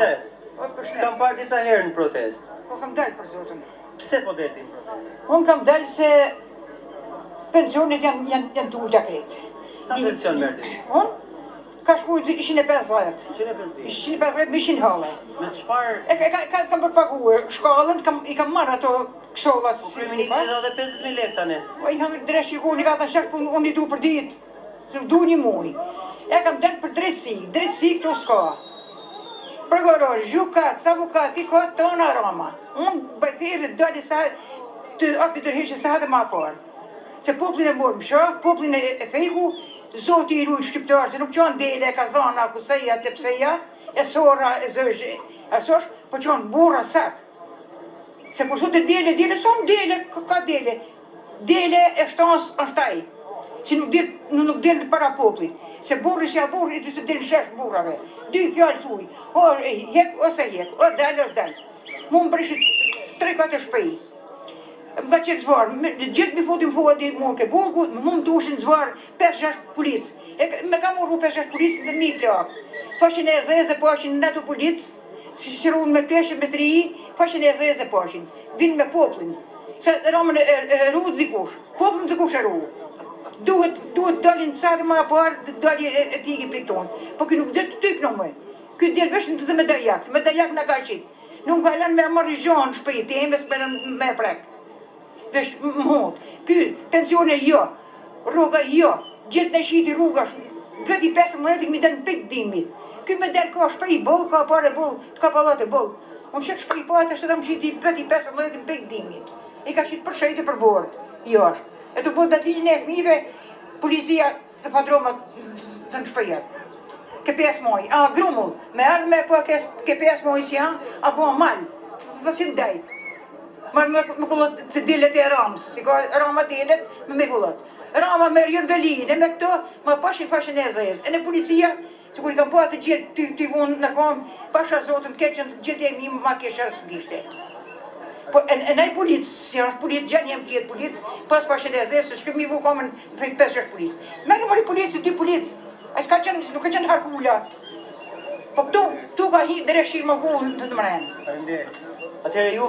Kam parë disa herë në protest. Po kam dalë për zotin. Pse po delti në protest? Unë kam dalë se pensionet janë të ulta kretë. Sa pension merrti? Unë ka shku 150. 150 me 100 hale. Me çfarë? Kam përpaguar shkallën, i kam marrë ato këshollat si më Ministri dha dhe 50.000 lekë tani. Po i kam dresh i unë ka të shak, unë i du për ditë. Du një muj. E kam dalë për drejtësi këto s'ka. Prokuror, gjukat, avukat, i ka tona Roma. Unë bëjthirë dali sa të api dërheqë sa dhe ma parë. Se poplin e morë më shaf, poplin e fejku, zoti i rujë shqiptarë, se nuk qanë dele, kazana, kuseja, tepseja, e sora, e zëzhe, asosh, po qanë burra sartë. Se kur thotë dele, thonë dele, ka dele. Dele e shtansë është taj. Si nuk del para poplit. Se burri që a burri, i të del shesh burrave. 2 fjallë thuj, o hek ose hek, o dalë ose dalë. Mu më prishit 3-4 shpej. Më ka qekë zvarë, gjithë mi fotim fodi mu ke burgu, mu më dushin zvarë 5-6 policë. Me ka morru 5-6 policë dhe mi plak. Fashin e zeze pashin në të policë, si runë me pleshe me 3, fashin e zeze pashin. Vinë me poplin. Se ramën e ru dikush, poplin dikush e ru. Duhet dalin sa dhe ma parë, dalin e tiki për tonë. Po kë nuk del të typë në mëj. Kë del veshën të dhe me dajak, me dajak në ka qitë. Nuk ka lanë me marrë zhonë shpejt, e mes me prek. Vesh më hund. Kë pensione jo, rruga jo, gjithë në shiti rruga, veti 15 mi del në pek dimit. Kë me del ka shpej boll, ka pare boll, të ka palate boll. Unë shek shpej pate, shtë të më shiti veti 15 në pek dimit. I ka qitë për shejtë për bordë, jo është. E të bëtë datilin e fmive, policia të padromat të në shpëjet. Ke 5 moj, grumull, me ardhë me po ke 5 moj si a po malë, dhe si në daj. Me kullot të dilet e ramës, si ka rama dilet, me kullot. Rama me rjën veline, me këto, ma pashin fashin e zezë. E në policia, që kur i kam po atë gjithë të vonë në kom, pasha zotën, keqën të gjithë e mi ma keshërës në gishte. Po, e nej policë, si është policë, gjanë jem tjetë policë, pas pashen e zesë, shkëm i vu komën në fejtë 5-6 policë. Mërë mëri policë, 2 policë, a s'ka qenë, nuk ka qenë harkula. Po këtu ka hi dreshi më vullë të të mrenë. Atëherë ju